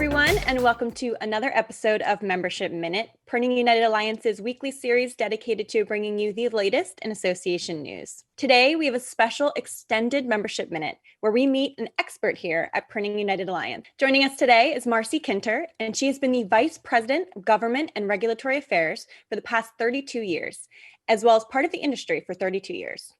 everyone, and welcome to another episode of Membership Minute, Printing United Alliance's weekly series dedicated to bringing you the latest in association news. Today, we have a special extended Membership Minute where we meet an expert here at Printing United Alliance. Joining us today is Marcy Kinter, and she has been the Vice President of Government and Regulatory Affairs for the past 32 years, as well as part of the industry for 32 years.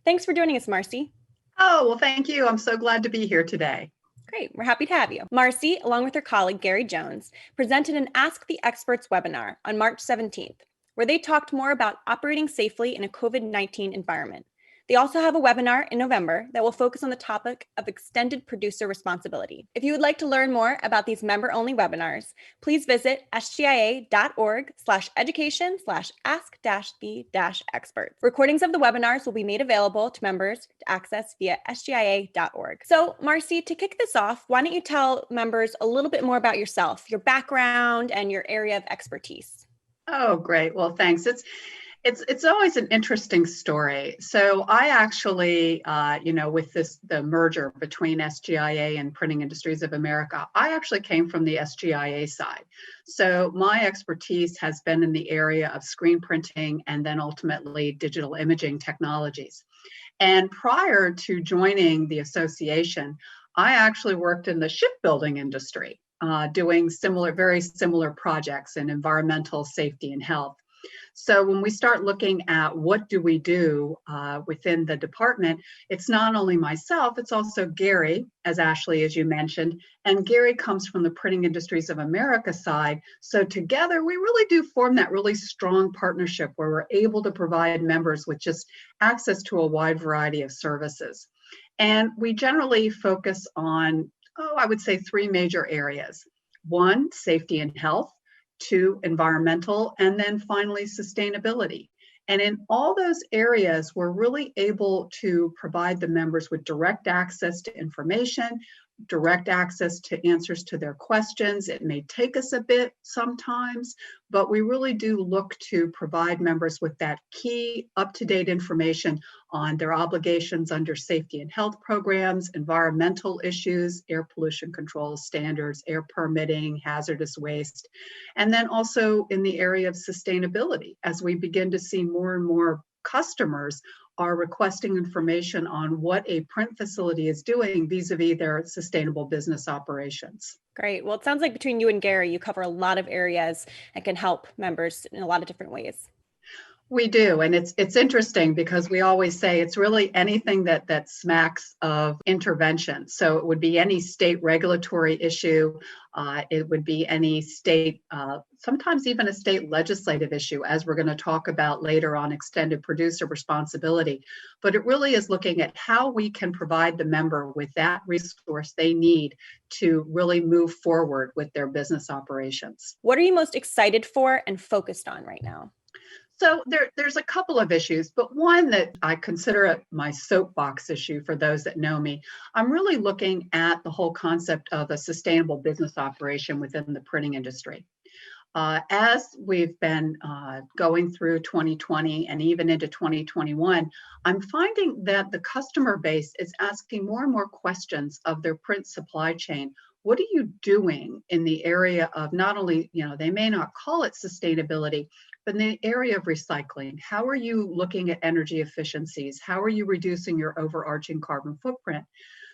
Thanks for joining us, Marcy. Oh, well, thank you. I'm so glad to be here today. Great, we're happy to have you. Marcy, along with her colleague Gary Jones, presented an Ask the Experts webinar on March 17th, where they talked more about operating safely in a COVID-19 environment. They also have a webinar in November that will focus on the topic of extended producer responsibility. If you would like to learn more about these member-only webinars, please visit sgia.org/education/ask-the-experts. Recordings of the webinars will be made available to members to access via sgia.org. So, Marcy, to kick this off, why don't you tell members a little bit more about yourself, your background, and your area of expertise? Oh, great. Well, thanks. It's always an interesting story. So I actually, with the merger between SGIA and Printing Industries of America, I actually came from the SGIA side. So my expertise has been in the area of screen printing and then ultimately digital imaging technologies. And prior to joining the association, I actually worked in the shipbuilding industry, doing very similar projects in environmental safety and health. So when we start looking at what do we do within the department, it's not only myself, it's also Gary, as Ashley, as you mentioned, and Gary comes from the Printing Industries of America side. So together we really do form that really strong partnership where we're able to provide members with just access to a wide variety of services. And we generally focus on, I would say 3 major areas. 1, safety and health. 2, environmental, and then finally sustainability. And in all those areas, we're really able to provide the members with direct access to information, direct access to answers to their questions. It may take us a bit sometimes, but we really do look to provide members with that key up-to-date information on their obligations under safety and health programs, environmental issues, air pollution control standards, air permitting, hazardous waste, and then also in the area of sustainability as we begin to see more and more customers are requesting information on what a print facility is doing vis-a-vis their sustainable business operations. Great. Well, it sounds like between you and Gary, you cover a lot of areas and can help members in a lot of different ways. We do, and it's interesting because we always say it's really anything that smacks of intervention. So it would be any state regulatory issue, it would be any state, sometimes even a state legislative issue, as we're going to talk about later on extended producer responsibility. But it really is looking at how we can provide the member with that resource they need to really move forward with their business operations. What are you most excited for and focused on right now? So there's a couple of issues, but one that I consider my soapbox issue for those that know me, I'm really looking at the whole concept of a sustainable business operation within the printing industry. As we've been going through 2020 and even into 2021, I'm finding that the customer base is asking more and more questions of their print supply chain. What are you doing in the area of not only, they may not call it sustainability, but in the area of recycling? How are you looking at energy efficiencies? How are you reducing your overarching carbon footprint?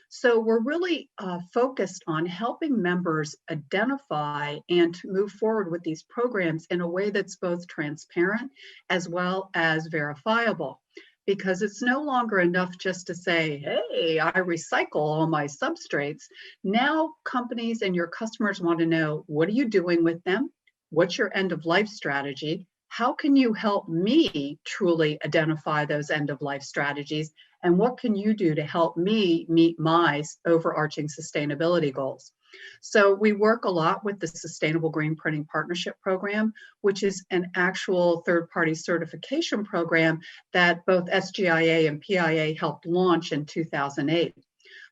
So we're really focused on helping members identify and to move forward with these programs in a way that's both transparent as well as verifiable. Because it's no longer enough just to say, hey, I recycle all my substrates. Now companies and your customers want to know, what are you doing with them? What's your end of life strategy? How can you help me truly identify those end of life strategies? And what can you do to help me meet my overarching sustainability goals? So we work a lot with the Sustainable Green Printing Partnership Program, which is an actual third-party certification program that both SGIA and PIA helped launch in 2008.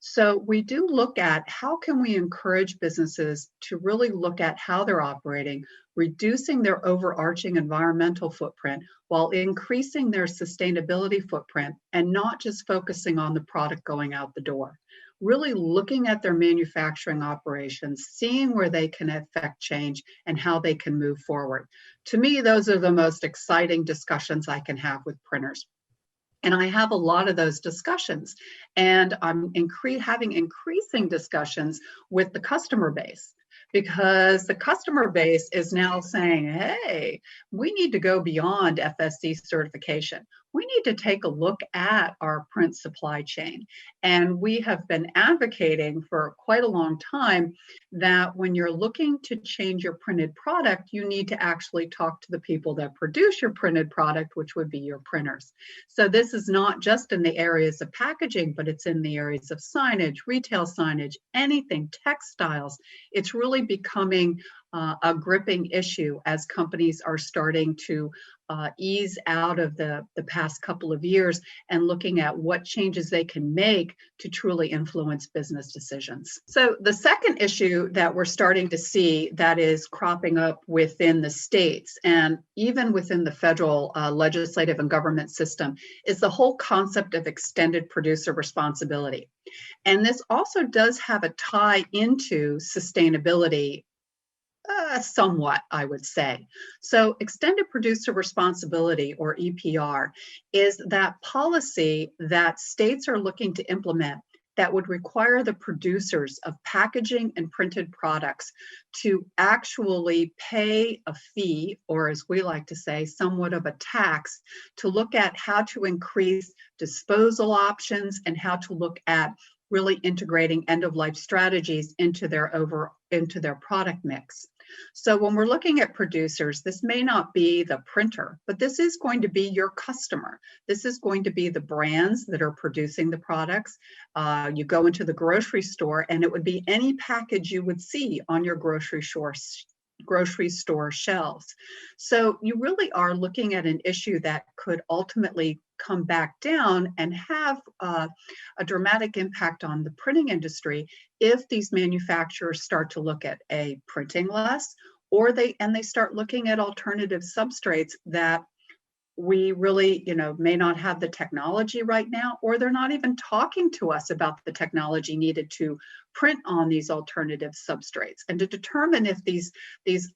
So we do look at how can we encourage businesses to really look at how they're operating, reducing their overarching environmental footprint while increasing their sustainability footprint, and not just focusing on the product going out the door. Really looking at their manufacturing operations, seeing where they can affect change and how they can move forward. To me, those are the most exciting discussions I can have with printers. And I have a lot of those discussions, and I'm having increasing discussions with the customer base, because the customer base is now saying, hey, we need to go beyond FSC certification. We need to take a look at our print supply chain. And we have been advocating for quite a long time that when you're looking to change your printed product, you need to actually talk to the people that produce your printed product, which would be your printers. So this is not just in the areas of packaging, but it's in the areas of signage, retail signage, anything, textiles. It's really becoming a gripping issue as companies are starting to ease out of the past couple of years and looking at what changes they can make to truly influence business decisions. So the second issue that we're starting to see that is cropping up within the states and even within the federal legislative and government system is the whole concept of extended producer responsibility. And this also does have a tie into sustainability. Somewhat, I would say. So extended producer responsibility, or EPR, is that policy that states are looking to implement that would require the producers of packaging and printed products to actually pay a fee, or as we like to say, somewhat of a tax, to look at how to increase disposal options and how to look at really integrating end-of-life strategies into their product mix. So when we're looking at producers, this may not be the printer, but this is going to be your customer. This is going to be the brands that are producing the products. You go into the grocery store and it would be any package you would see on your grocery store shelves. So you really are looking at an issue that could ultimately come back down and have a dramatic impact on the printing industry if these manufacturers start to look at printing less, or they start looking at alternative substrates that we really, may not have the technology right now, or they're not even talking to us about the technology needed to print on these alternative substrates, and to determine if these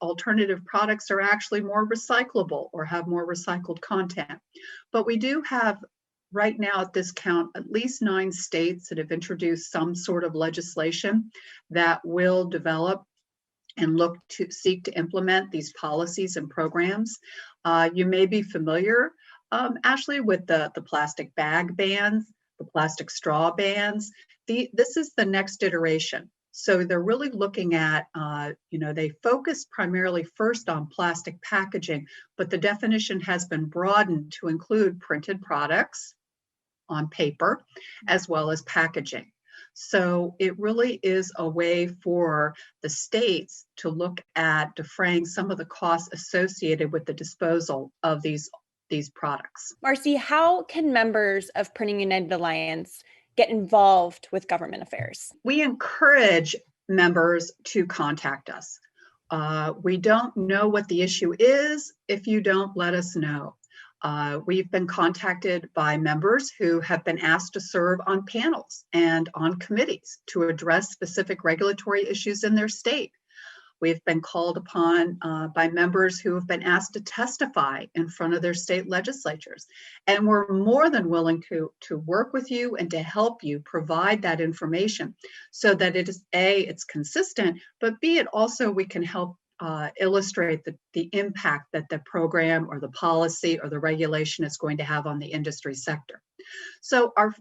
alternative products are actually more recyclable or have more recycled content. But we do have right now at this count at least 9 states that have introduced some sort of legislation that will develop and look to seek to implement these policies and programs. You may be familiar, Ashley, with the plastic bag bans, the plastic straw bans. This is the next iteration. So they're really looking at, they focused primarily first on plastic packaging, but the definition has been broadened to include printed products on paper, as well as packaging. So it really is a way for the states to look at defraying some of the costs associated with the disposal of these products. Marcy, how can members of Printing United Alliance get involved with government affairs? We encourage members to contact us. We don't know what the issue is if you don't let us know. We've been contacted by members who have been asked to serve on panels and on committees to address specific regulatory issues in their state. We've been called upon by members who have been asked to testify in front of their state legislatures. And we're more than willing to work with you and to help you provide that information so that it is A, it's consistent, but B, it also we can help illustrate the impact that the program or the policy or the regulation is going to have on the industry sector. So our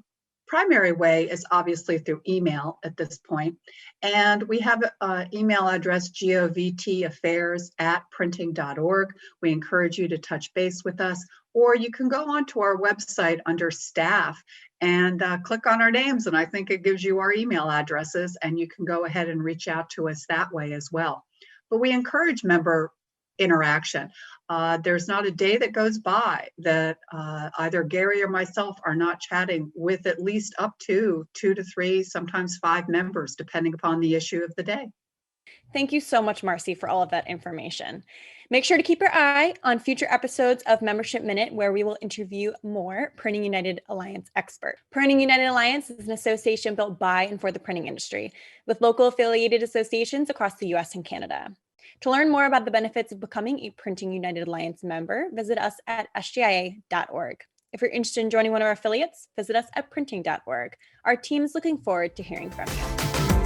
primary way is obviously through email at this point. And we have an email address, govtaffairs@printing.org. We encourage you to touch base with us, or you can go onto our website under staff and click on our names. And I think it gives you our email addresses, and you can go ahead and reach out to us that way as well. But we encourage member interaction. There's not a day that goes by that either Gary or myself are not chatting with at least up to 2 to 3, sometimes 5 members, depending upon the issue of the day. Thank you so much, Marcy, for all of that information. Make sure to keep your eye on future episodes of Membership Minute, where we will interview more Printing United Alliance experts. Printing United Alliance is an association built by and for the printing industry, with local affiliated associations across the US and Canada. To learn more about the benefits of becoming a Printing United Alliance member, visit us at sgia.org. If you're interested in joining one of our affiliates, visit us at printing.org. Our team is looking forward to hearing from you.